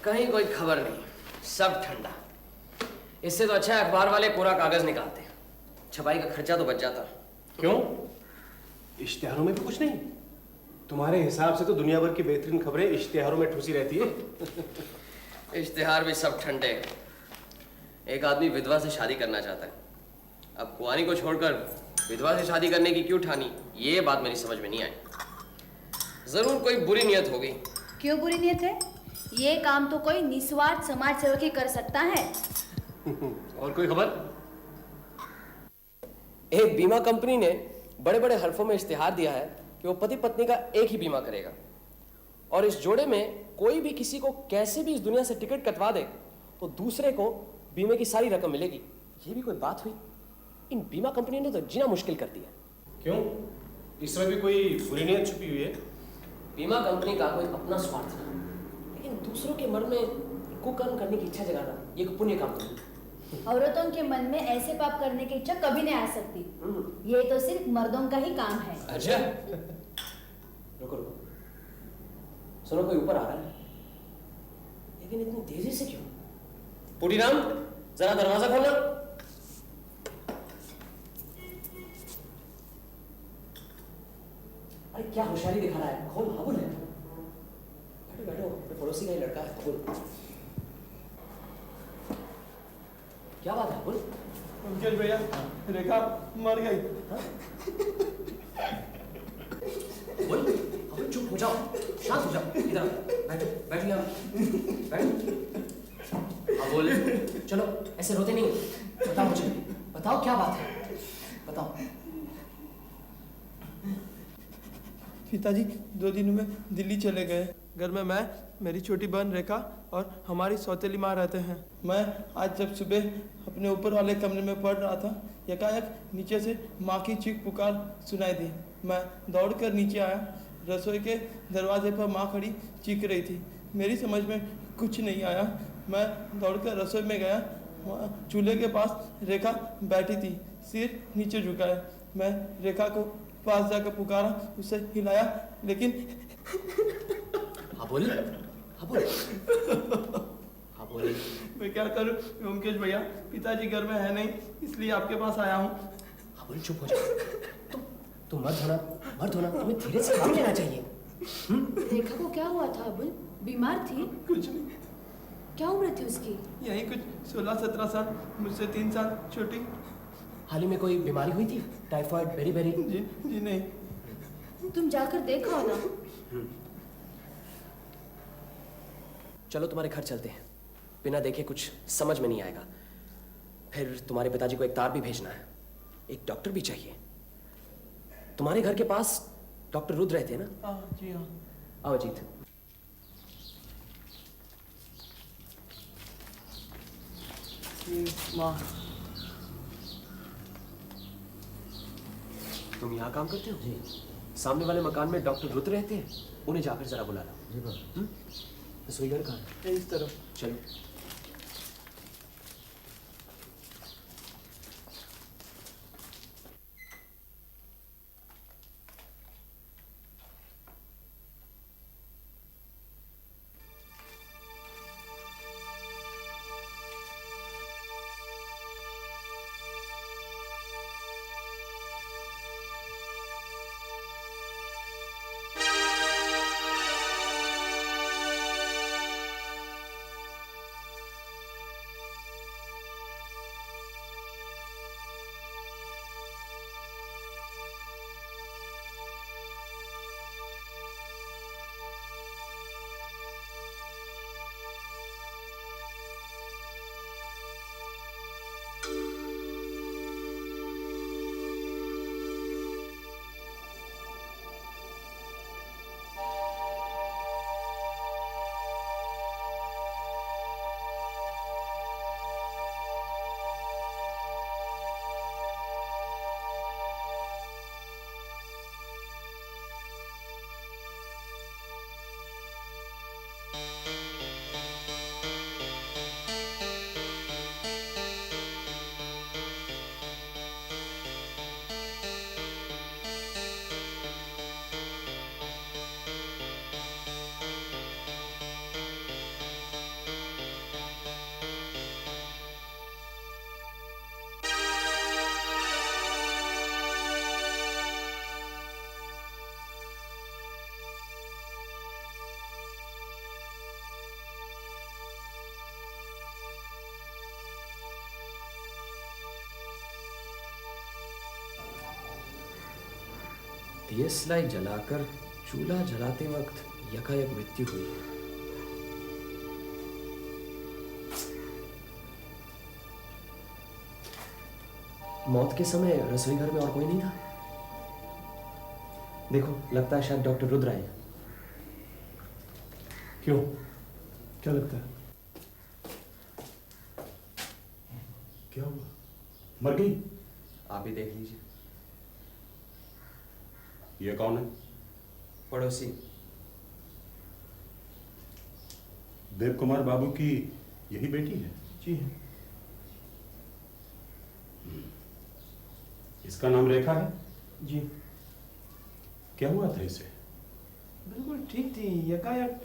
कहीं कोई खबर नहीं, सब ठंडा। इससे तो अच्छा है अखबार वाले पूरा कागज निकालते, छपाई का खर्चा तो बच जाता। क्यों? इश्तिहारों में भी कुछ नहीं? तुम्हारे हिसाब से तो दुनिया भर की बेहतरीन खबरें इश्तिहारों में ठूसी रहती है। इश्तिहार भी सब ठंडे। एक आदमी विधवा से शादी करना चाहता है, अब कुंवारी को छोड़कर विधवा से शादी करने की क्यों ठानी, ये बात मेरी समझ में नहीं आई। जरूर कोई बुरी नियत होगी। क्यों बुरी नियत है? ये काम तो कोई निस्वार्थ समाज सेवक ही कर सकता है। और कोई खबर? एक बीमा कंपनी ने बड़े बड़े हरफों में इश्तिहार दिया है कि वो पति पत्नी का एक ही बीमा करेगा, और इस जोड़े में कोई भी किसी को कैसे भी इस दुनिया से टिकट कटवा दे तो दूसरे को बीमे की सारी रकम मिलेगी। ये भी कोई बात हुई? इन बीमा कंपनियों ने तो जीना मुश्किल कर दिया। क्यों? इसमें भी कोई बुरी नियत छुपी हुई है? बीमा कंपनी का कोई अपना स्वार्थ ना, लेकिन दूसरों के मन में कुकर्म करने की इच्छा जगाना ये एक पुण्य काम नहीं। औरतों के मन में ऐसे पाप करने की इच्छा कभी नहीं आ सकती। ये तो सिर्फ मर्दों का ही काम है। अच्छा, रुको रुको, सुनो कोई ऊपर आ रहा है, लेकिन इतनी तेजी से क्यों? पुटीराम, जरा दरवाजा खोलना। अरे क्या होशियारी दिखा रहा है, खोल। हाबुल है, बैठो बैठो, अपने पड़ोसी का ही लड़का है। हाबुल, क्या बात है हाबुल? मुकेश भैया, रेखा मर गई। बोल, हाबुल चुप हो जाओ, शांत हो जाओ, इधर बैठो, बैठ लिया, बैठो। हाबुल, चलो ऐसे रोते नहीं, बताओ मुझे, बताओ क्या बात है, बताओ। पिताजी 2 दिन में दिल्ली चले गए। घर में मैं, मेरी छोटी बहन रेखा और हमारी सौतेली माँ रहते हैं। मैं आज जब सुबह अपने ऊपर वाले कमरे में पढ़ रहा था, एकाएक नीचे से माँ की चीख पुकार सुनाई दी। मैं दौड़कर नीचे आया। रसोई के दरवाजे पर माँ खड़ी चीख रही थी। मेरी समझ में कुछ नहीं आया। मैं दौड़कर रसोई में गया। वहाँ चूल्हे के पास रेखा बैठी थी, सिर नीचे झुकाए। मैं रेखा को पास जाकर पुकारा, उसे हिलाया, लेकिन हाबुल, हाबुल, हाबुल, मैं क्या करूं ओमकेश भैया, पिताजी घर में है नहीं, इसलिए आपके पास आया हूं। हाबुल चुप हो जाओ, तुम मर्द होना, तुम्हें धीरे से काम लेना चाहिए। रेखा को क्या हुआ था अबुल? बीमार थी? कुछ नहीं। क्या उम्र थी उसकी? यही कुछ 16-17 साल, मुझसे 3 साल छोटी। हाल ही में कोई बीमारी हुई थी, टाइफाइड, बेरी? जी नहीं। तुम जाकर देखो ना। चलो तुम्हारे घर चलते हैं, बिना देखे कुछ समझ में नहीं आएगा। फिर तुम्हारे पिताजी को एक तार भी भेजना है, एक डॉक्टर भी चाहिए। तुम्हारे घर के पास डॉक्टर रुद्र रहते हैं ना? हाँ जी हाँ। आओ अजीत। माँ, तुम यहाँ काम करते हो? जी। सामने वाले मकान में डॉक्टर रुद्र रहते हैं, उन्हें जाकर जरा बुला लो। जी। रसोई घर कहाँ है? इस तरफ। चलो। दियसलाई जलाकर चूल्हा जलाते वक्त यकायक मृत्यु हुई है। मौत के समय रसोई घर में और कोई नहीं था। देखो, लगता है शायद डॉक्टर रुद्र आए। क्यों, क्या लगता है? क्या हुआ? मर गई? आप भी देख लीजिए। ये कौन है? पड़ोसी। देव कुमार बाबू की यही बेटी है? जी हाँ। इसका नाम रेखा है? जी। क्या हुआ था इसे? बिल्कुल ठीक थी, यकायक।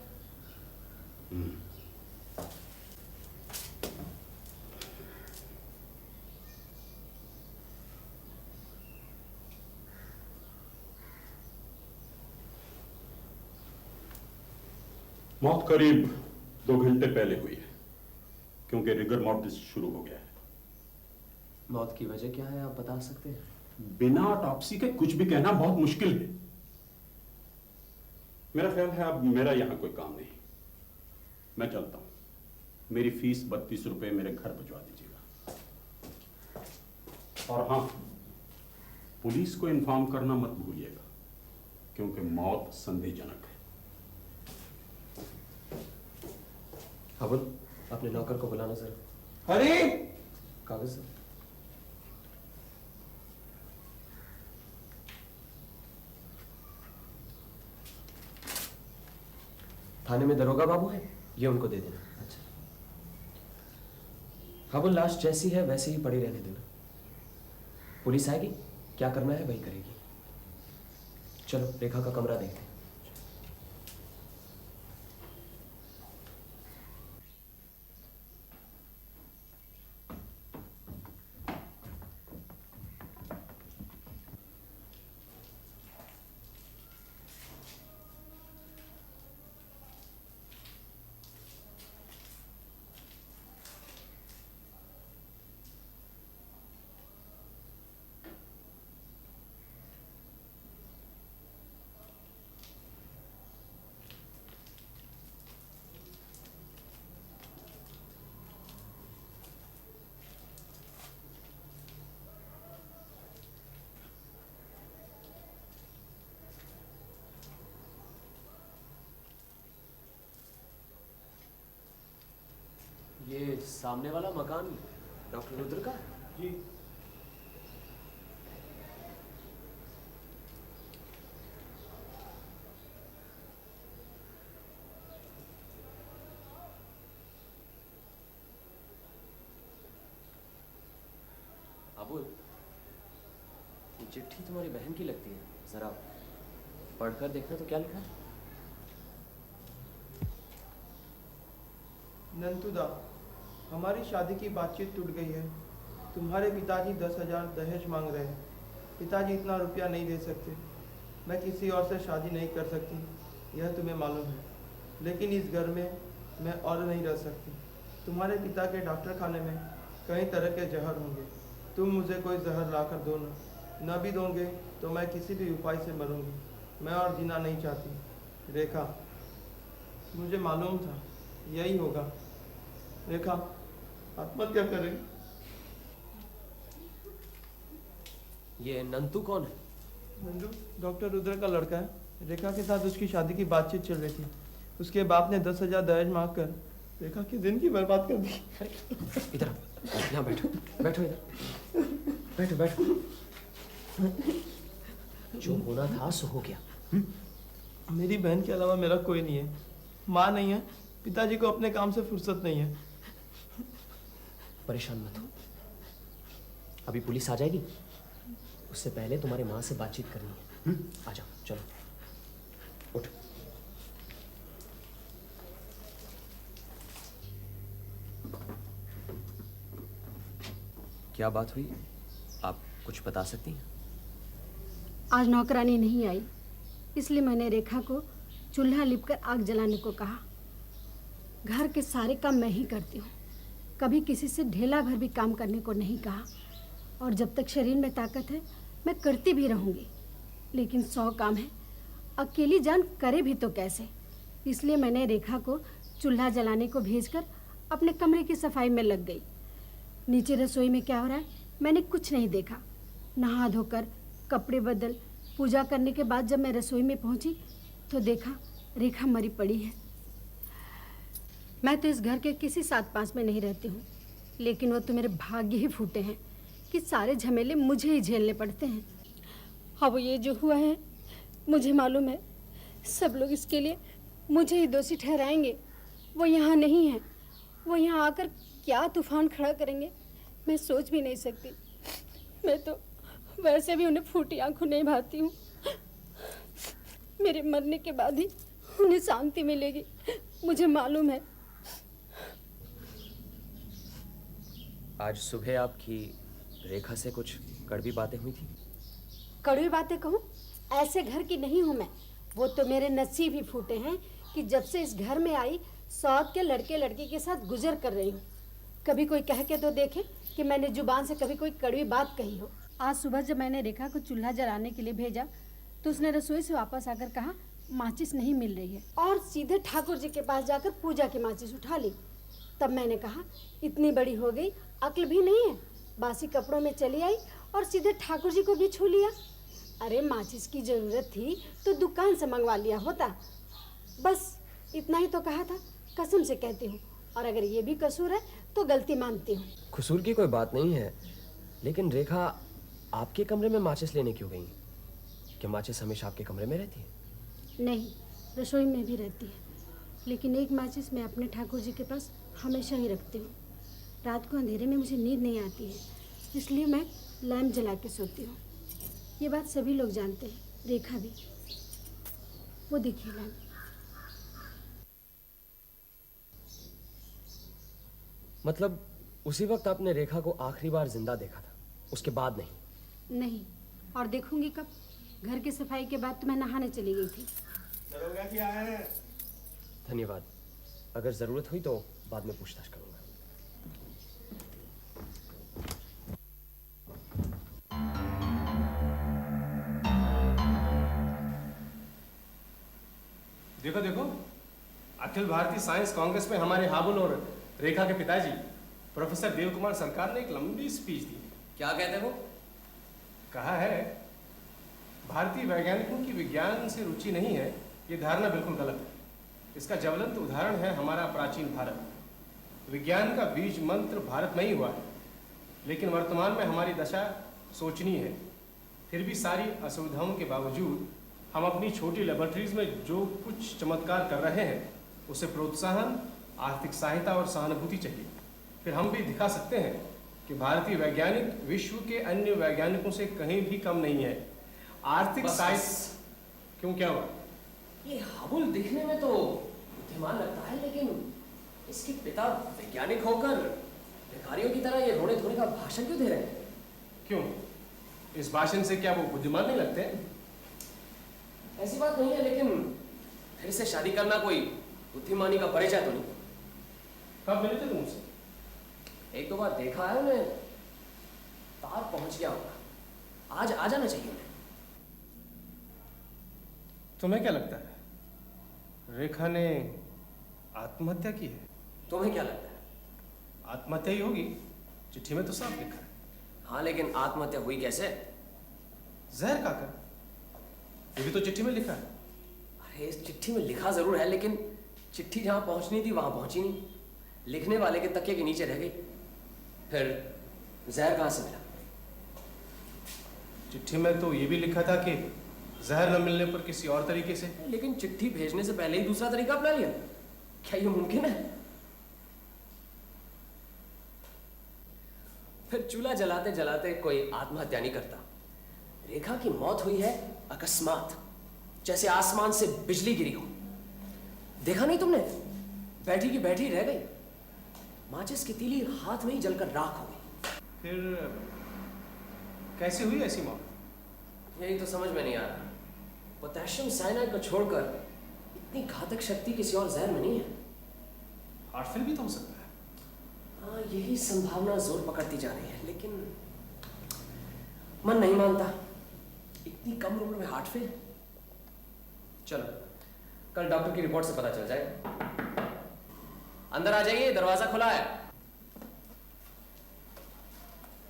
मौत करीब 2 घंटे पहले हुई है, क्योंकि रिगर मॉर्टिस शुरू हो गया है। मौत की वजह क्या है, आप बता सकते हैं? बिना ऑटोप्सी के कुछ भी कहना बहुत मुश्किल है। मेरा ख्याल है अब मेरा यहां कोई काम नहीं, मैं चलता हूं। मेरी फीस 32 रुपए मेरे घर भिजवा दीजिएगा। और हाँ, पुलिस को इन्फॉर्म करना मत भूलिएगा, क्योंकि मौत संदेहजनक है। अबुल, अपने नौकर को बुलाना जरा। अरे कागज सर। थाने में दरोगा बाबू है, ये उनको दे देना। अच्छा। अबुल, लाश जैसी है वैसे ही पड़ी रहने देना। पुलिस आएगी, क्या करना है वही करेगी। चलो रेखा का कमरा देखते हैं। ये सामने वाला मकान डॉक्टर रुद्र का? जी। अबुल, ये चिट्ठी तुम्हारी बहन की लगती है, जरा पढ़कर देखना तो क्या लिखा है। नंतुदा, हमारी शादी की बातचीत टूट गई है। तुम्हारे पिताजी 10,000 दहेज मांग रहे हैं। पिताजी इतना रुपया नहीं दे सकते। मैं किसी और से शादी नहीं कर सकती, यह तुम्हें मालूम है। लेकिन इस घर में मैं और नहीं रह सकती। तुम्हारे पिता के डॉक्टर खाने में कई तरह के जहर होंगे। तुम मुझे कोई जहर ला कर दो न भी दोगे तो मैं किसी भी उपाय से मरूंगी। मैं और जीना नहीं चाहती। रेखा, मुझे मालूम था यही होगा। रेखा, आत्महत्या करें। ये नंतू कौन है? नंदू डॉक्टर रुद्र का लड़का है। रेखा के साथ उसकी शादी की बातचीत चल रही थी। उसके बाप ने 10,000 दहेज मांग कर रेखा की जिंदगी बर्बाद कर दी। इधर यहाँ बैठो, बैठो इधर, बैठो बैठो। जो होना था सो हो गया। मेरी बहन के अलावा मेरा कोई नहीं है। माँ नहीं है, पिताजी को अपने काम से फुर्सत नहीं है। परेशान मत हो, अभी पुलिस आ जाएगी, उससे पहले तुम्हारे माँ से बातचीत करनी है। आ जाओ, चलो उठ। क्या बात हुई, आप कुछ बता सकती हैं? आज नौकरानी नहीं आई, इसलिए मैंने रेखा को चूल्हा लिपकर आग जलाने को कहा। घर के सारे काम मैं ही करती हूँ, कभी किसी से ढेला भर भी काम करने को नहीं कहा। और जब तक शरीर में ताकत है मैं करती भी रहूँगी। लेकिन 100 काम है, अकेली जान करे भी तो कैसे। इसलिए मैंने रेखा को चूल्हा जलाने को भेजकर अपने कमरे की सफाई में लग गई। नीचे रसोई में क्या हो रहा है मैंने कुछ नहीं देखा। नहा धोकर कपड़े बदल पूजा करने के बाद जब मैं रसोई में पहुंची तो देखा रेखा मरी पड़ी है। मैं तो इस घर के किसी 7-5 में नहीं रहती हूँ, लेकिन वो तो मेरे भाग्य ही फूटे हैं कि सारे झमेले मुझे ही झेलने पड़ते हैं। अब ये जो हुआ है मुझे मालूम है सब लोग इसके लिए मुझे ही दोषी ठहराएंगे। वो यहाँ नहीं है, वो यहाँ आकर क्या तूफान खड़ा करेंगे मैं सोच भी नहीं सकती। मैं तो वैसे भी उन्हें फूटी आंखों नहीं भाती हूँ। मेरे मरने के बाद ही उन्हें शांति मिलेगी, मुझे मालूम है। आज सुबह आपकी रेखा से कुछ कड़वी बातें हुई थी? कड़वी बातें कहूँ? ऐसे घर की नहीं हूँ मैं। वो तो मेरे नसीब ही फूटे हैं कि जब से इस घर में आई सौत के लड़के लड़की के साथ गुजर कर रही हूँ। कभी कोई कह के तो देखे कि मैंने जुबान से कभी कोई कड़वी बात कही हो। आज सुबह जब मैंने रेखा को चूल्हा जलाने के लिए भेजा तो उसने रसोई से वापस आकर कहा माचिस नहीं मिल रही है, और सीधे ठाकुर जी के पास जाकर पूजा की माचिस उठा ली। तब मैंने कहा इतनी बड़ी हो गई अक्ल भी नहीं है, बासी कपड़ों में चली आई और सीधे ठाकुर जी को भी छू लिया। अरे माचिस की जरूरत थी तो दुकान से मंगवा लिया होता। बस इतना ही तो कहा था, कसम से कहती हूँ। और अगर ये भी कसूर है तो गलती मानती हूँ। कसूर की कोई बात नहीं है, लेकिन रेखा आपके कमरे में माचिस लेने क्यों गई? क्या माचिस हमेशा आपके कमरे में रहती है? नहीं, रसोई में भी रहती है, लेकिन एक माचिस मैं अपने ठाकुर जी के पास हमेशा ही रखती हूँ। रात को अंधेरे में मुझे नींद नहीं आती है, इसलिए मैं लैम्प जला के सोती हूँ। ये बात सभी लोग जानते हैं, रेखा भी। वो देखिए लैम्प। मतलब उसी वक्त आपने रेखा को आखिरी बार जिंदा देखा था, उसके बाद नहीं? नहीं, और देखूंगी कब? घर की सफाई के बाद तो मैं नहाने चली गई थी। दरोगा क्या है? धन्यवाद। अगर जरूरत हुई तो बाद में पूछताछ करूंगा। देखो देखो, अखिल भारतीय साइंस कांग्रेस में हमारे हाबुल और रेखा के पिताजी प्रोफेसर देव कुमार सरकार ने एक लंबी स्पीच दी। क्या कहते हो? कहा है भारतीय वैज्ञानिकों की विज्ञान से रुचि नहीं है, ये धारणा बिल्कुल गलत है। इसका ज्वलंत उदाहरण है हमारा प्राचीन भारत। विज्ञान का बीज मंत्र भारत में ही हुआ है, लेकिन वर्तमान में हमारी दशा सोचनीय है। फिर भी सारी असुविधाओं के बावजूद हम अपनी छोटी लेबोरेटरीज में जो कुछ चमत्कार कर रहे हैं उसे प्रोत्साहन, आर्थिक सहायता और सहानुभूति चाहिए। फिर हम भी दिखा सकते हैं कि भारतीय वैज्ञानिक विश्व के अन्य वैज्ञानिकों से कहीं भी कम नहीं है। आर्थिक सहायता क्यों, क्या हुआ? ये हाबुल दिखने में तो बुद्धिमान लगता है, लेकिन इसके पिता वैज्ञानिक होकर भिखारियों की तरह ये रोने धोने का भाषण क्यों दे रहे हैं? क्यों, इस भाषण से क्या वो बुद्धिमान नहीं लगते? ऐसी बात नहीं है, लेकिन फिर से शादी करना कोई बुद्धिमानी का परिचय तो नहीं। कब मिले थे तुमसे? 1-2 बार देखा है उन्हें, तार पहुंच गया होगा। आज आ जाना चाहिए उन्हें। तुम्हें क्या लगता है, रेखा ने आत्महत्या की है? तुम्हें क्या लगता है? आत्महत्या ही होगी, चिट्ठी में तो साफ लिखा है। हाँ, लेकिन आत्महत्या हुई कैसे? जहर खाकर, ये भी तो चिट्ठी में लिखा है। अरे इस चिट्ठी में लिखा जरूर है, लेकिन चिट्ठी जहां पहुंचनी थी वहां पहुंची नहीं, लिखने वाले के तकिए के नीचे रह गई। फिर जहर कहां से मिला? चिट्ठी में तो ये भी लिखा था कि जहर न मिलने पर किसी और तरीके से। लेकिन चिट्ठी भेजने से पहले ही दूसरा तरीका अपना लिया, क्या ये मुमकिन है? फिर चूल्हा जलाते जलाते कोई आत्महत्या नहीं करता। रेखा की मौत हुई है अकस्मात, जैसे आसमान से बिजली गिरी हो। देखा नहीं तुमने? बैठी की बैठी रह गई, माचिस की तीली हाथ में ही जलकर राख हो गई। फिर कैसे हुई ऐसी मौत? यही तो समझ में नहीं आ रहा। पोटेशियम साइनाइड को छोड़कर इतनी घातक शक्ति किसी और जहर में नहीं है। हार्ट फेल भी तो हो सकता है। हाँ, यही संभावना जोर पकड़ती जा रही है, लेकिन मन नहीं मानता। इतनी कम उम्र में हार्ट फेल। चलो कल डॉक्टर की रिपोर्ट से पता चल जाएगा। अंदर आ जाइए, दरवाजा खुला है।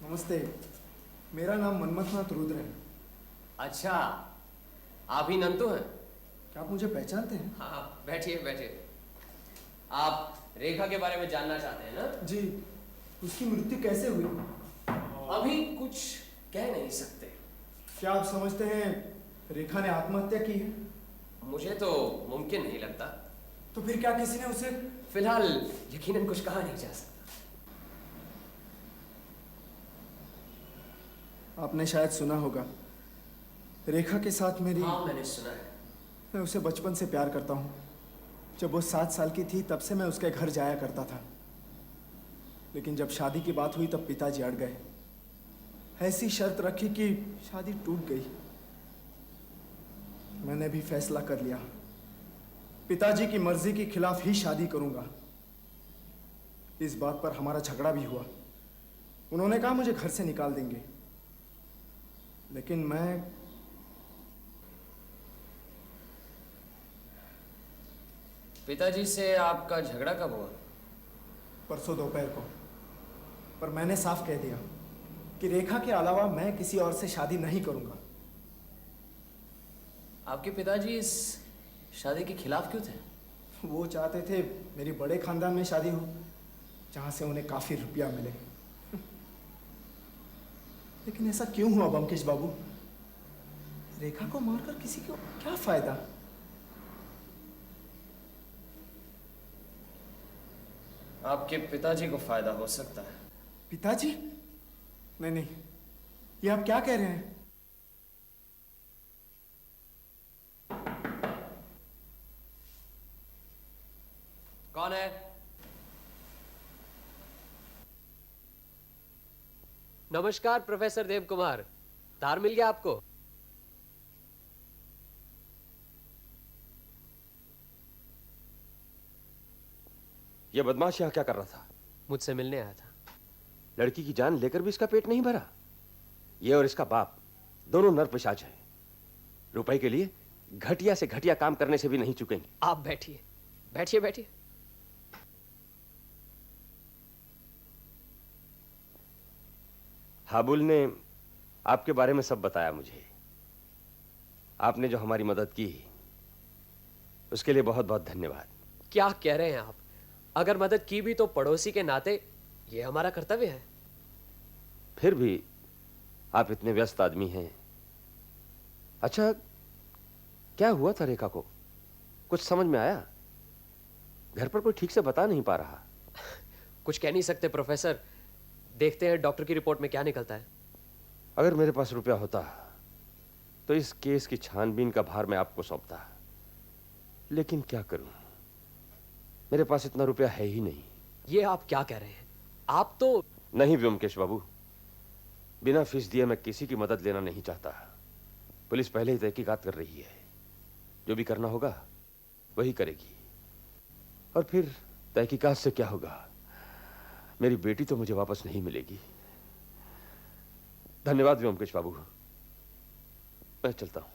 नमस्ते, मेरा नाम मनमथनाथ रुद्र है। अच्छा, आप ही नंतु हैं? क्या आप मुझे पहचानते हैं? हाँ, बैठिए बैठिए। आप रेखा के बारे में जानना चाहते हैं ना? जी, उसकी मृत्यु कैसे हुई? अभी कुछ कह नहीं सकते। क्या आप समझते हैं रेखा ने आत्महत्या की है? मुझे तो मुमकिन नहीं लगता। तो फिर क्या किसी ने उसे? फिलहाल यकीनन कुछ कहा नहीं जा सकता। आपने शायद सुना होगा, रेखा के साथ मेरी। हाँ, मैंने सुना है। मैं उसे बचपन से प्यार करता हूँ। जब वो 7 साल की थी तब से मैं उसके घर जाया करता था। लेकिन जब शादी की बात हुई तब पिताजी अड़ गए। ऐसी शर्त रखी कि शादी टूट गई। मैंने भी फैसला कर लिया, पिताजी की मर्जी के खिलाफ ही शादी करूंगा। इस बात पर हमारा झगड़ा भी हुआ। उन्होंने कहा मुझे घर से निकाल देंगे, लेकिन मैं पिताजी से आपका झगड़ा कब हुआ? परसों दोपहर को। पर मैंने साफ कह दिया कि रेखा के अलावा मैं किसी और से शादी नहीं करूंगा। आपके पिताजी इस शादी के खिलाफ क्यों थे? वो चाहते थे मेरी बड़े खानदान में शादी हो, जहां से उन्हें काफी रुपया मिले। लेकिन ऐसा क्यों हुआ बमकेश बाबू? रेखा को मारकर किसी को क्या फायदा? आपके पिताजी को फायदा हो सकता है। पिताजी? नहीं नहीं, ये आप क्या कह रहे हैं? कौन है? नमस्कार प्रोफेसर देव कुमार, तार मिल गया आपको? यह बदमाश यहां क्या कर रहा था? मुझसे मिलने आया था। लड़की की जान लेकर भी इसका पेट नहीं भरा? यह और इसका बाप दोनों नरपिशाच हैं। रुपए के लिए घटिया से घटिया काम करने से भी नहीं चुकेंगे। आप बैठिए बैठिए बैठिए। हाबुल ने आपके बारे में सब बताया मुझे। आपने जो हमारी मदद की उसके लिए बहुत बहुत धन्यवाद। क्या कह रहे हैं आप? अगर मदद की भी तो पड़ोसी के नाते यह हमारा कर्तव्य है। फिर भी आप इतने व्यस्त आदमी हैं। अच्छा, क्या हुआ था रेखा को? कुछ समझ में आया? घर पर कोई ठीक से बता नहीं पा रहा। कुछ कह नहीं सकते प्रोफेसर, देखते हैं डॉक्टर की रिपोर्ट में क्या निकलता है। अगर मेरे पास रुपया होता तो इस केस की छानबीन का भार मैं आपको सौंपता, लेकिन क्या करूं, मेरे पास इतना रुपया है ही नहीं। ये आप क्या कह रहे हैं? आप तो... नहीं व्योमकेश बाबू, बिना फीस दिए मैं किसी की मदद लेना नहीं चाहता। पुलिस पहले ही तहकीकात कर रही है, जो भी करना होगा वही करेगी। और फिर तहकीकात से क्या होगा? मेरी बेटी तो मुझे वापस नहीं मिलेगी। धन्यवाद व्योमकेश बाबू, मैं चलता हूं।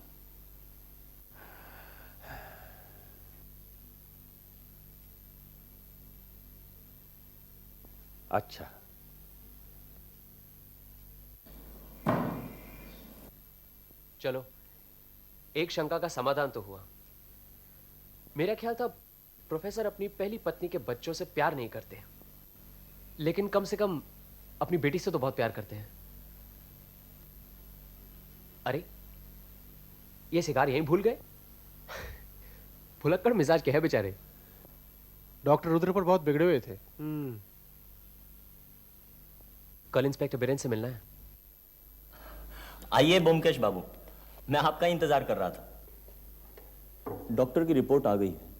अच्छा, चलो, एक शंका का समाधान तो हुआ। मेरा ख्याल था प्रोफेसर अपनी पहली पत्नी के बच्चों से प्यार नहीं करते, लेकिन कम से कम अपनी बेटी से तो बहुत प्यार करते हैं। अरे, ये सिगार यहीं भूल गए? भुलक्कड़ मिजाज के है बेचारे। डॉक्टर रुद्र पर बहुत बिगड़े हुए थे। कल इंस्पेक्टर बिरेन से मिलना है। आइए ब्योमकेश बाबू, मैं आपका इंतजार कर रहा था। डॉक्टर की रिपोर्ट आ गई है।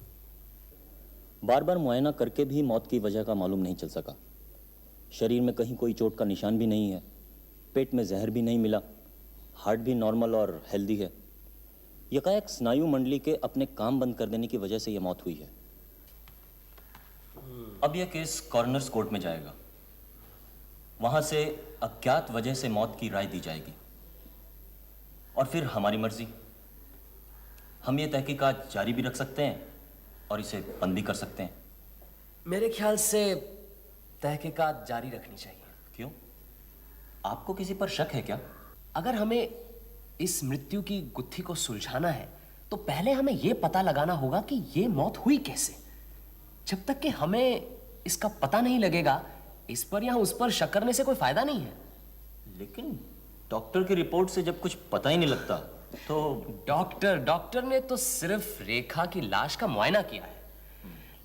बार बार मुआयना करके भी मौत की वजह का मालूम नहीं चल सका। शरीर में कहीं कोई चोट का निशान भी नहीं है, पेट में जहर भी नहीं मिला, हार्ट भी नॉर्मल और हेल्दी है। यकायक स्नायु मंडली के अपने काम बंद कर देने की वजह से यह मौत हुई है। अब यह केस कॉर्नर्स कोर्ट में जाएगा, वहां से अज्ञात वजह से मौत की राय दी जाएगी। और फिर हमारी मर्जी। हम ये तहकीकात जारी भी रख सकते हैं और इसे बंद भी कर सकते हैं। मेरे ख्याल से तहकीकात जारी रखनी चाहिए। क्यों? आपको किसी पर शक है क्या? अगर हमें इस मृत्यु की गुत्थी को सुलझाना है तो पहले हमें यह पता लगाना होगा कि यह मौत हुई कैसे। जब तक कि हमें इसका पता नहीं लगेगा, इस पर या उस पर शक करने से कोई फायदा नहीं है। लेकिन डॉक्टर की रिपोर्ट से जब कुछ पता ही नहीं लगता तो डॉक्टर ने तो सिर्फ रेखा की लाश का मुआयना किया है,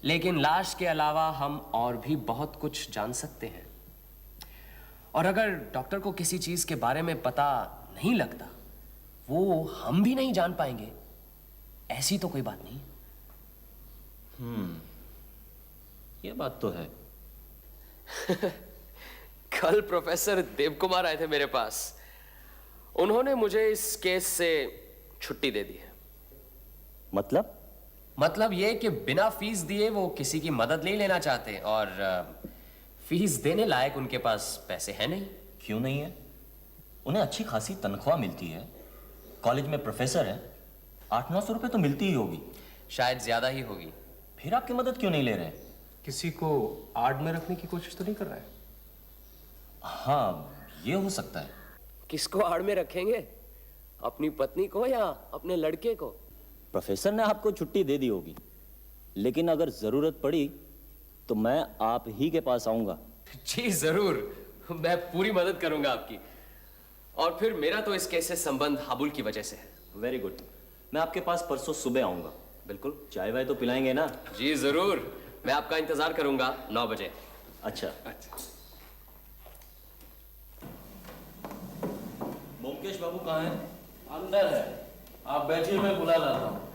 लेकिन लाश के अलावा हम और भी बहुत कुछ जान सकते हैं। और अगर डॉक्टर को किसी चीज के बारे में पता नहीं लगता, वो हम भी नहीं जान पाएंगे। ऐसी तो कोई बात नहीं। ये बात तो है। कल प्रोफेसर देवकुमार आए थे मेरे पास। उन्होंने मुझे इस केस से छुट्टी दे दी है। मतलब ये कि बिना फीस दिए वो किसी की मदद नहीं लेना चाहते, और फीस देने लायक उनके पास पैसे हैं नहीं। क्यों नहीं है? उन्हें अच्छी खासी तनख्वाह मिलती है, कॉलेज में प्रोफेसर है, 800-900 रुपए तो मिलती ही होगी। शायद ज्यादा ही होगी। फिर आपकी मदद क्यों नहीं ले रहे? किसी को आड़ में रखने की कोशिश तो नहीं कर रहा है? हाँ, ये हो सकता है। किसको आड़ में रखेंगे? अपनी पत्नी को या अपने लड़के को? प्रोफेसर ने आपको छुट्टी दे दी होगी, लेकिन अगर जरूरत पड़ी तो मैं आप ही के पास आऊंगा। जी जरूर, मैं पूरी मदद करूंगा आपकी। और फिर मेरा तो इस केस से संबंध हाबुल की वजह से है। Very good. मैं आपके पास परसों सुबह आऊंगा। बिल्कुल। चाय वाय तो पिलाएंगे ना? जी जरूर, मैं आपका इंतजार करूंगा 9 बजे। अच्छा। ब्योमकेश बाबू कहाँ हैं? अंदर है, आप बैठिए, मैं बुला लाता हूँ।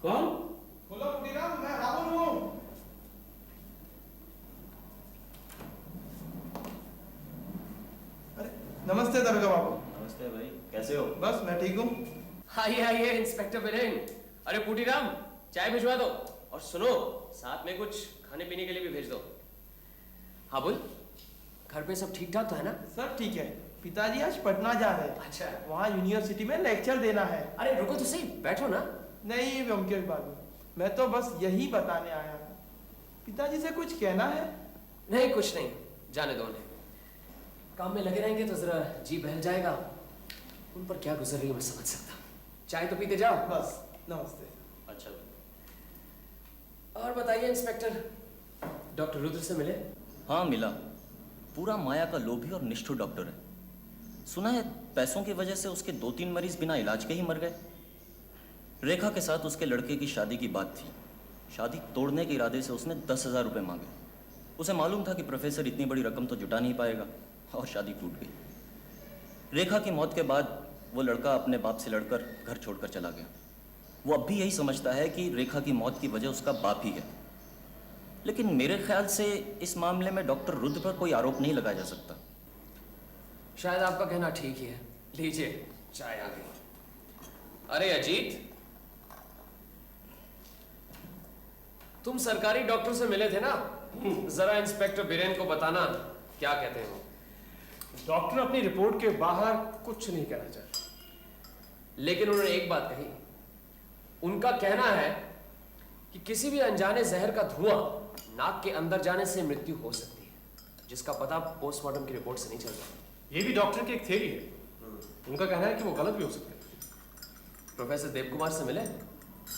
कौन? खोलो मुदीराम, मैं राहुल हूँ। अरे नमस्ते दरोगा बाबू। नमस्ते भाई, कैसे हो? बस मैं ठीक हूँ। आइए इंस्पेक्टर बिरेन। अरे पुटीराम, चाय भिजवा दो, और सुनो, साथ में कुछ खाने पीने के लिए भी भेज दो। हाँ बोल, घर पे सब ठीक ठाक तो है ना? सब ठीक है। पिताजी आज पटना जा रहे हैं। अच्छा। वहाँ यूनिवर्सिटी में लेक्चर देना है। अरे रुको तो सही, बैठो ना। नहीं ब्योमकेश बाबू, मैं तो बस यही बताने आया था। पिताजी से कुछ कहना है? नहीं कुछ नहीं, जाने दो उन्हें। काम में लगे रहेंगे तो जरा जी बहल जाएगा। उन पर क्या गुजर रही है मैं समझ सकता हूँ। चाय तो पीते जाओ। बस, नमस्ते। अच्छा भाई। और बताइए इंस्पेक्टर, डॉक्टर रुद्र से मिले? हाँ मिला। पूरा माया का लोभी और निष्ठुर डॉक्टर है। सुना है पैसों की वजह से उसके 2-3 मरीज बिना इलाज के ही मर गए। रेखा के साथ उसके लड़के की शादी की बात थी। शादी तोड़ने के इरादे से उसने 10,000 रुपये मांगे। उसे मालूम था कि प्रोफेसर इतनी बड़ी रकम तो जुटा नहीं पाएगा, और शादी टूट गई। रेखा की मौत के बाद वो लड़का अपने बाप से लड़कर घर छोड़कर चला गया। वो अब भी यही समझता है कि रेखा की मौत की वजह उसका बाप ही है। लेकिन मेरे ख्याल से इस मामले में डॉक्टर रुद्र पर कोई आरोप नहीं लगाया जा सकता। शायद आपका कहना ठीक ही है। लीजिए, चाय आ गई। अरे अजीत, तुम सरकारी डॉक्टर से मिले थे ना? जरा इंस्पेक्टर बिरेन को बताना क्या कहते हैं वो। डॉक्टर अपनी रिपोर्ट के बाहर कुछ नहीं कहना चाहते, लेकिन उन्होंने एक बात कही। उनका कहना है कि किसी भी अनजाने जहर का धुआं नाक के अंदर जाने से मृत्यु हो सकती है, जिसका पता पोस्टमार्टम की रिपोर्ट से नहीं चलता। ये भी डॉक्टर की एक थ्योरी है। उनका कहना है कि वो गलत भी हो सकते हैं। प्रोफेसर देवकुमार से मिले?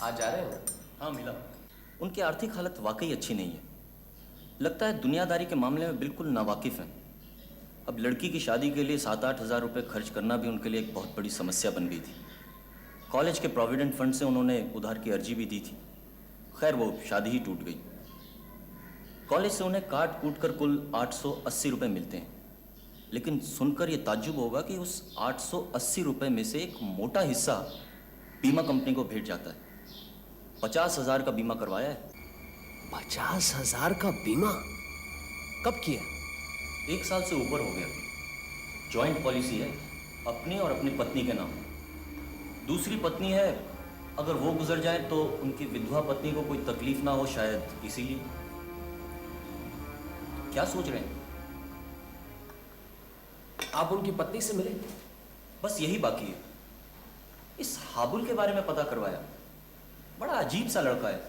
आज जा रहे हैं? हाँ मिला। उनकी आर्थिक हालत वाकई अच्छी नहीं है। लगता है दुनियादारी के मामले में बिल्कुल नावाकिफ हैं। अब लड़की की शादी के लिए 7-8 हज़ार रुपये खर्च करना भी उनके लिए एक बहुत बड़ी समस्या बन गई थी। कॉलेज के प्रोविडेंट फंड से उन्होंने उधार की अर्जी भी दी थी। खैर वो शादी ही टूट गई। कॉलेज से उन्हें काट कूट कर कुल 880 रुपये मिलते हैं। लेकिन सुनकर ये ताज्जुब होगा कि उस 880 रुपये में से एक मोटा हिस्सा बीमा कंपनी को भेज जाता है। 50,000 का बीमा करवाया है। 50,000 का बीमा? कब किया? 1 साल से ऊपर हो गया। जॉइंट पॉलिसी है, अपनी और अपनी पत्नी के नाम। दूसरी पत्नी है, अगर वो गुजर जाए तो उनकी विधवा पत्नी को कोई तकलीफ ना हो, शायद इसीलिए। क्या सोच रहे हैं? आप उनकी पत्नी से मिले? बस यही बाकी है। इस हाबुल के बारे में पता करवाया। बड़ा अजीब सा लड़का है,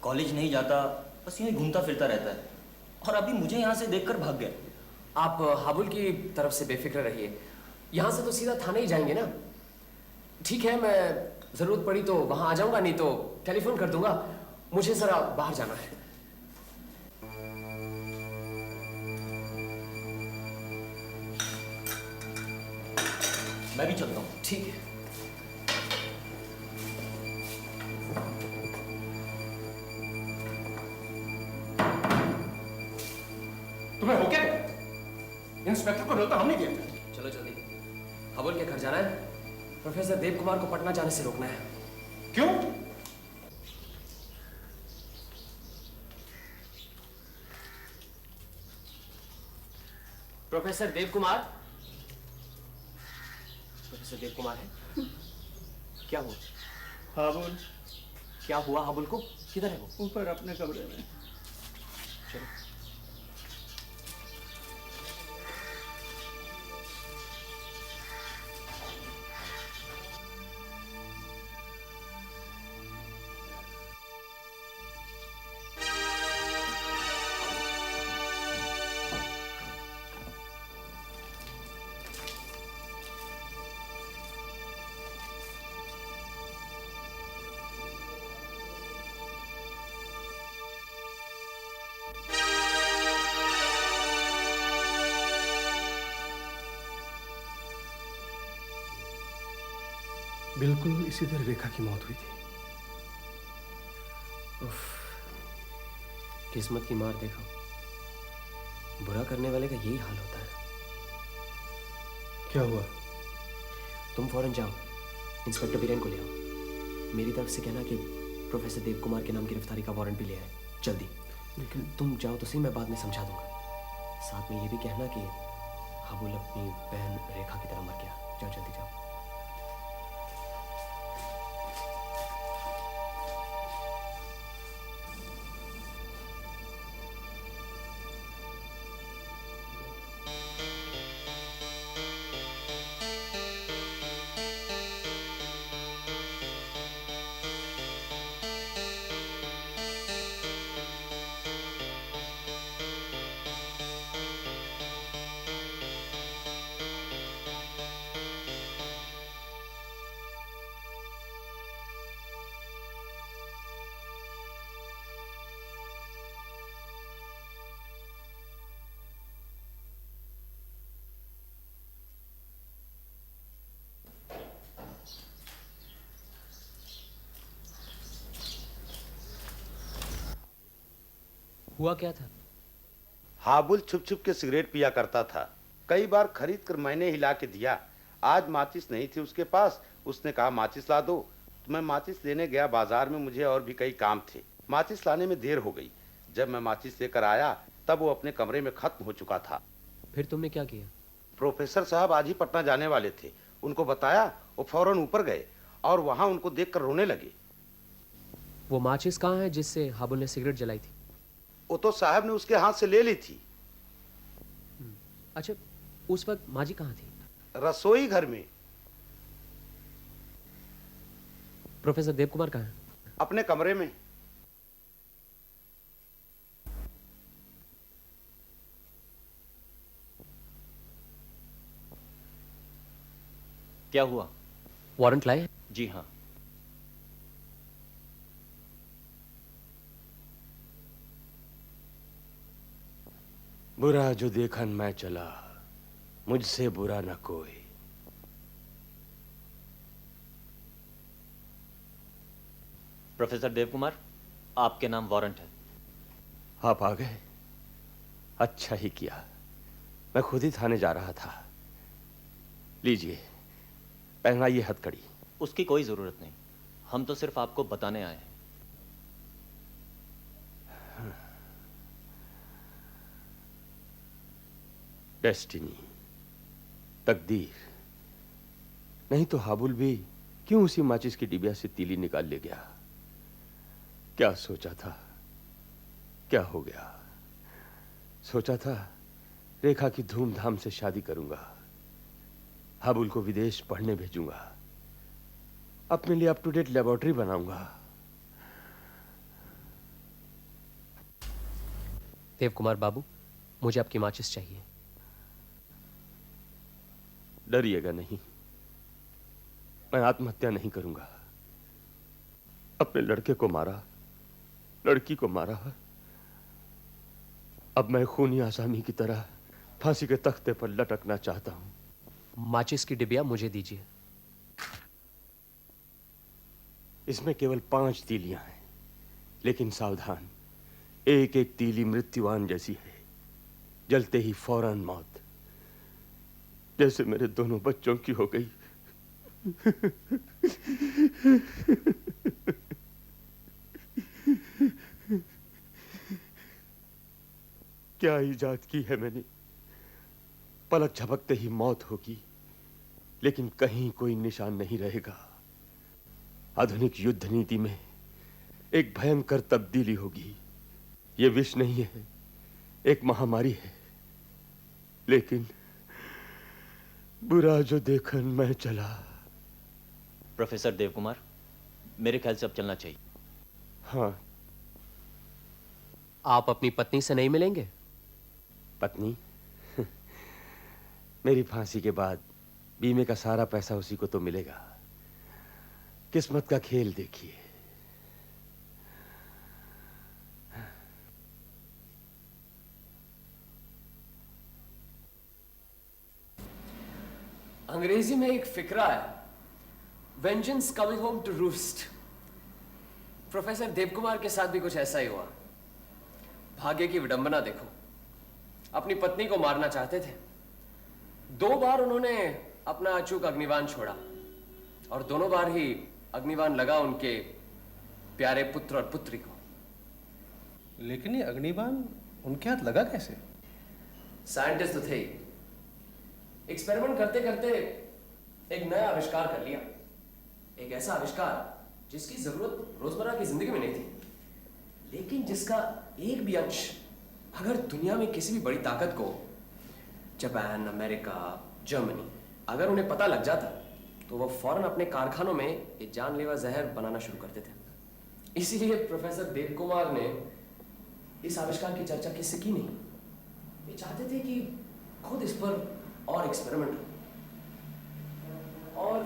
कॉलेज नहीं जाता, बस यूं ही घूमता फिरता रहता है, और अभी मुझे यहाँ से देखकर भाग गया। आप हाबुल की तरफ से बेफिक्र रहिए, यहाँ से तो सीधा थाने ही जाएंगे ना। ठीक है, मैं जरूरत पड़ी तो वहां आ जाऊंगा, नहीं तो टेलीफोन कर दूंगा। मुझे जरा बाहर जाना है। मैं भी चलता हूँ। ठीक है। तुम्हें हो क्या गया? इंस्पेक्टर को न्योता हम नहीं दिया था। चलो जल्दी, हाबुल के घर जाना है। प्रोफेसर देव कुमार को पटना जाने से रोकना है। क्यों? प्रोफेसर देव कुमार, प्रोफेसर देव कुमार है? क्या हुआ? हाबुल क्या हुआ हाबुल को? किधर है वो? ऊपर अपने कमरे में। चलो। बिल्कुल इसी तरह रेखा की मौत हुई थी। उफ, किस्मत की मार देखो। बुरा करने वाले का यही हाल होता है। क्या हुआ? तुम फौरन जाओ, इंस्पेक्टर बीरेन को ले आओ। मेरी तरफ से कहना कि प्रोफेसर देव कुमार के नाम गिरफ्तारी का वारंट भी ले आए जल्दी। लेकिन तुम जाओ तो सही, मैं बाद में समझा दूंगा। साथ में ये भी कहना कि हाबुल अपनी बहन रेखा की तरह मर गया। जाओ जल्दी जाओ। हुआ क्या था? हाबुल छुप छुप के सिगरेट पिया करता था। कई बार खरीद कर मैंने हिला के दिया। आज माचिस नहीं थी उसके पास। उसने कहा माचिस ला दो, तो मैं माचिस लेने गया बाजार में। मुझे और भी कई काम थे। माचिस लाने में देर हो गई। जब मैं माचिस लेकर आया तब वो अपने कमरे में खत्म हो चुका था। फिर तुमने क्या किया? प्रोफेसर साहब आज ही पटना जाने वाले थे। उनको बताया, वो फौरन ऊपर गए और वहां उनको देखकर रोने लगे। वो माचिस कहाँ है जिससे हाबुल ने सिगरेट जलाई थी? वो तो साहब ने उसके हाथ से ले ली थी। अच्छा, उस वक्त माँ जी कहाँ थी? रसोई घर में। प्रोफेसर देव कुमार कहाँ है? अपने कमरे में। क्या हुआ? वारंट लाए? जी हाँ। बुरा जो देखन मैं चला, मुझसे बुरा न कोई। प्रोफेसर देव कुमार, आपके नाम वारंट है। आप आ गए, अच्छा ही किया। मैं खुद ही थाने जा रहा था। लीजिए, पहनाइए हथकड़ी। उसकी कोई जरूरत नहीं, हम तो सिर्फ आपको बताने आए हैं। डेस्टिनी, तकदीर। नहीं तो हाबुल भी क्यों उसी माचिस की डिबिया से तीली निकाल ले गया? क्या सोचा था, क्या हो गया? सोचा था रेखा की धूमधाम से शादी करूंगा, हाबुल को विदेश पढ़ने भेजूंगा, अपने लिए अप टू डेट लेबोरेटरी बनाऊंगा। देव कुमार बाबू, मुझे आपकी माचिस चाहिए। डरिएगा नहीं, मैं आत्महत्या नहीं करूंगा। अपने लड़के को मारा, लड़की को मारा, अब मैं खूनी आसामी की तरह फांसी के तख्ते पर लटकना चाहता हूं। माचिस की डिबिया मुझे दीजिए। इसमें केवल 5 तीलियां हैं, लेकिन सावधान, एक एक तीली मृत्युवान जैसी है, जलते ही फौरन मौत, जैसे मेरे दोनों बच्चों की हो गई। क्या इजाद की है मैंने, पलक झपकते ही मौत होगी, लेकिन कहीं कोई निशान नहीं रहेगा। आधुनिक युद्ध नीति में एक भयंकर तब्दीली होगी। यह विष नहीं है, एक महामारी है, लेकिन बुरा जो देखन मैं चला। प्रोफेसर देवकुमार, मेरे ख्याल से अब चलना चाहिए। हाँ। आप अपनी पत्नी से नहीं मिलेंगे? पत्नी? मेरी फांसी के बाद बीमे का सारा पैसा उसी को तो मिलेगा। किस्मत का खेल देखिए। अंग्रेजी में एक फिक्रा है, vengeance coming home to roost. Professor Devkumar के साथ भी कुछ ऐसा ही हुआ। भाग्य की विडंबना देखो, अपनी पत्नी को मारना चाहते थे, 2 बार उन्होंने अपना अचूक अग्निबाण छोड़ा, और दोनों बार ही अग्निबाण लगा उनके प्यारे पुत्र और पुत्री को। लेकिन ये अग्निबाण उनके हाथ लगा कैसे? साइंटिस्ट तो थे ही, एक्सपेरिमेंट करते करते एक नया आविष्कार कर लिया। एक ऐसा आविष्कार जिसकी जरूरत रोजमर्रा की जिंदगी में नहीं थी, लेकिन जिसका एक भी अंश अगर दुनिया में किसी भी बड़ी ताकत को, जापान, अमेरिका, जर्मनी, अगर उन्हें पता लग जाता तो वो फौरन अपने कारखानों में ये जानलेवा जहर बनाना शुरू करते थे। इसीलिए प्रोफेसर देवकुमार ने इस आविष्कार की चर्चा किससे की नहीं। वे चाहते थे कि खुद इस पर और एक्सपेरिमेंट हो, और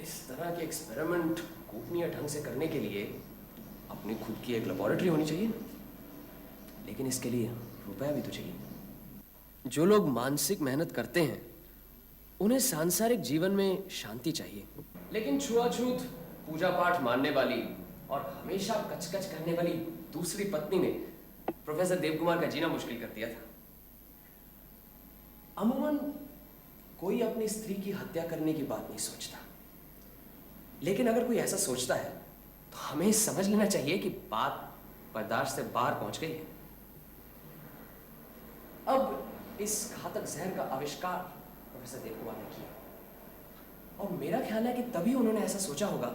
इस तरह के एक्सपेरिमेंट गोपनीय ढंग से करने के लिए अपनी खुद की एक लेबोरेटरी होनी चाहिए ना। लेकिन इसके लिए रुपया भी तो चाहिए। जो लोग मानसिक मेहनत करते हैं उन्हें सांसारिक जीवन में शांति चाहिए, लेकिन छुआछूत, पूजा पाठ मानने वाली और हमेशा कचकच करने वाली दूसरी पत्नी ने प्रोफेसर देवकुमार का जीना मुश्किल कर दिया था। अमूमन कोई अपनी स्त्री की हत्या करने की बात नहीं सोचता, लेकिन अगर कोई ऐसा सोचता है तो हमें समझ लेना चाहिए कि बात बर्दाश्त से बाहर पहुंच गई है। अब इस घातक जहर का आविष्कार प्रोफेसर देवकुमार ने किया, और मेरा ख्याल है कि तभी उन्होंने ऐसा सोचा होगा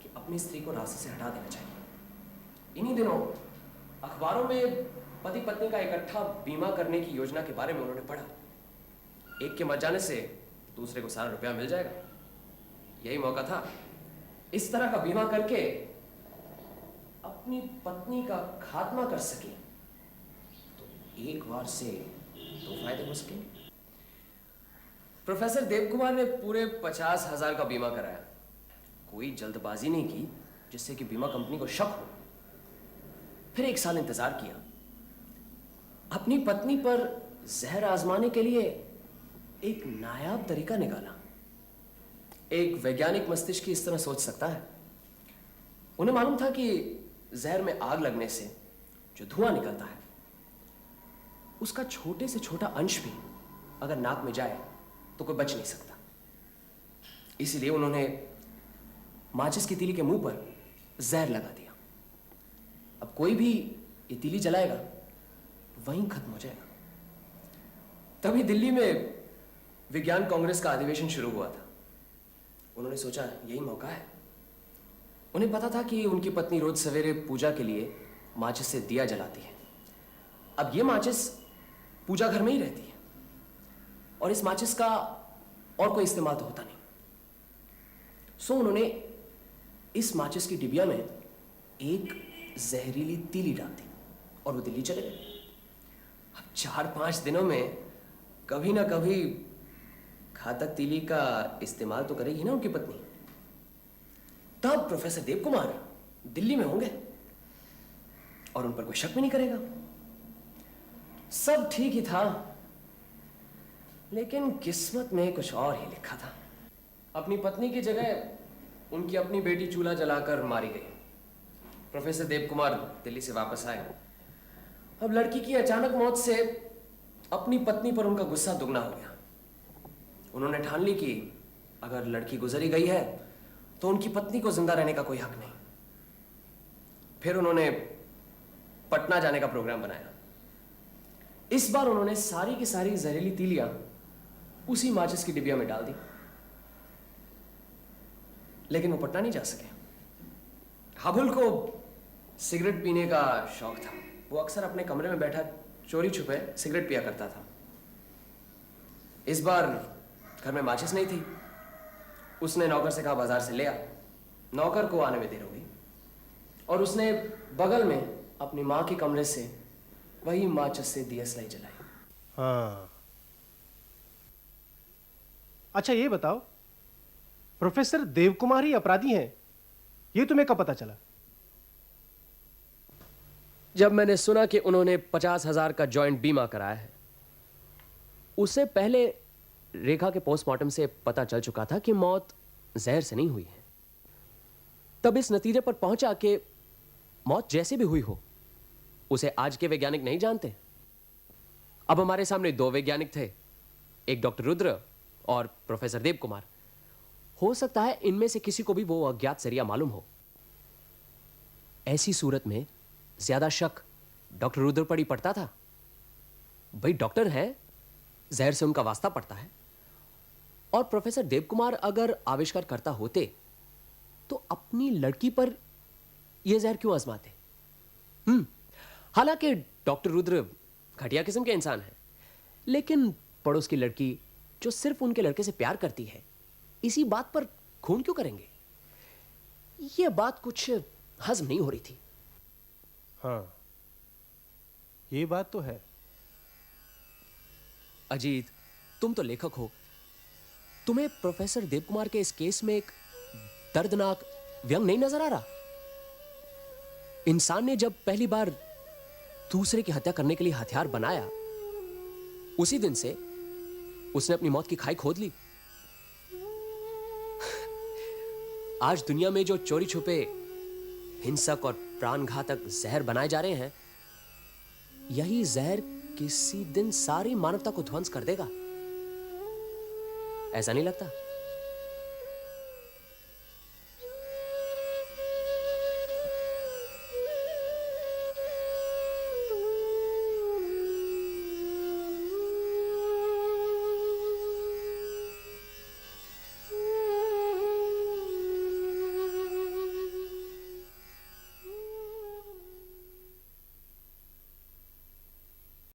कि अपनी स्त्री को रास्ते से हटा देना चाहिए। इन्हीं दिनों अखबारों में पति पत्नी का इकट्ठा बीमा करने की योजना के बारे में उन्होंने पढ़ा। एक के मर जाने से दूसरे को सारा रुपया मिल जाएगा। यही मौका था, इस तरह का बीमा करके अपनी पत्नी का खात्मा कर सके तो एक बार से 2 फायदे हो सकेंगे। प्रोफेसर देवकुमार ने पूरे 50,000 का बीमा कराया। कोई जल्दबाजी नहीं की जिससे कि बीमा कंपनी को शक हो। फिर 1 साल इंतजार किया। अपनी पत्नी पर जहर आजमाने के लिए एक नायाब तरीका निकाला। एक वैज्ञानिक मस्तिष्क इस तरह सोच सकता है। उन्हें मालूम था कि जहर में आग लगने से जो धुआं निकलता है उसका छोटे से छोटा अंश भी अगर नाक में जाए तो कोई बच नहीं सकता। इसीलिए उन्होंने माचिस की तीली के मुंह पर जहर लगा दिया। अब कोई भी ये तीली जलाएगा वहीं खत्म हो जाएगा। तभी दिल्ली में विज्ञान कांग्रेस का अधिवेशन शुरू हुआ था। उन्होंने सोचा यही मौका है। उन्हें पता था कि उनकी पत्नी रोज सवेरे पूजा के लिए माचिस से दिया जलाती है, अब ये माचिस पूजा घर में ही रहती है और इस माचिस का और कोई इस्तेमाल तो होता नहीं। सो उन्होंने इस माचिस की डिबिया में एक जहरीली तीली डाल दी और वो दिल्ली चले गए। अब 4-5 दिनों में कभी ना कभी घातक तीली का इस्तेमाल तो करेगी ना उनकी पत्नी। तब प्रोफेसर देव कुमार दिल्ली में होंगे और उन पर कोई शक भी नहीं करेगा। सब ठीक ही था, लेकिन किस्मत में कुछ और ही लिखा था। अपनी पत्नी की जगह उनकी अपनी बेटी चूल्हा जलाकर मारी गई। प्रोफेसर देव कुमार दिल्ली से वापस आए। अब लड़की की अचानक मौत से अपनी पत्नी पर उनका गुस्सा दुगना हो गया। उन्होंने ठान ली कि अगर लड़की गुजरी गई है तो उनकी पत्नी को जिंदा रहने का कोई हक नहीं। फिर उन्होंने पटना जाने का प्रोग्राम बनाया। इस बार उन्होंने सारी की सारी जहरीली तीलियां उसी माचिस की डिबिया में डाल दी, लेकिन वो पटना नहीं जा सके। हाबुल को सिगरेट पीने का शौक था। वो अक्सर अपने कमरे में बैठा चोरी छुपे सिगरेट पिया करता था। इस बार घर में माचिस नहीं थी। उसने नौकर से कहा बाजार से ले आ। नौकर को आने में देर हो गई और उसने बगल में अपनी मां के कमरे से वही माचिस से दियसलाई जलाई। हाँ, अच्छा ये बताओ, प्रोफेसर देवकुमार ही अपराधी हैं, ये तुम्हें कब पता चला? जब मैंने सुना कि उन्होंने 50,000 का जॉइंट बीमा कराया है। उससे पहले रेखा के पोस्टमार्टम से पता चल चुका था कि मौत जहर से नहीं हुई है। तब इस नतीजे पर पहुंचा कि मौत जैसे भी हुई हो उसे आज के वैज्ञानिक नहीं जानते। अब हमारे सामने 2 वैज्ञानिक थे, एक डॉक्टर रुद्र और प्रोफेसर देव कुमार। हो सकता है इनमें से किसी को भी वो अज्ञात जरिया मालूम हो। ऐसी सूरत में ज्यादा शक डॉक्टर रुद्र पर ही पड़ता था। भाई डॉक्टर हैं, जहर से उनका वास्ता पड़ता है। और प्रोफेसर देव कुमार अगर आविष्कार करता होते तो अपनी लड़की पर यह जहर क्यों आजमाते? हालांकि डॉक्टर रुद्र घटिया किस्म के इंसान हैं, लेकिन पड़ोस की लड़की जो सिर्फ उनके लड़के से प्यार करती है, इसी बात पर खून क्यों करेंगे? यह बात कुछ हजम नहीं हो रही थी। हाँ, ये बात तो है। अजीत, तुम तो लेखक हो। तुम्हें प्रोफेसर देव कुमार के इस केस में एक दर्दनाक व्यंग नहीं नजर आ रहा? इंसान ने जब पहली बार दूसरे की हत्या करने के लिए हथियार बनाया, उसी दिन से उसने अपनी मौत की खाई खोद ली। आज दुनिया में जो चोरी छुपे हिंसक और प्राणघातक जहर बनाए जा रहे हैं, यही जहर किसी दिन सारी मानवता को ध्वंस कर देगा। ऐसा नहीं लगता?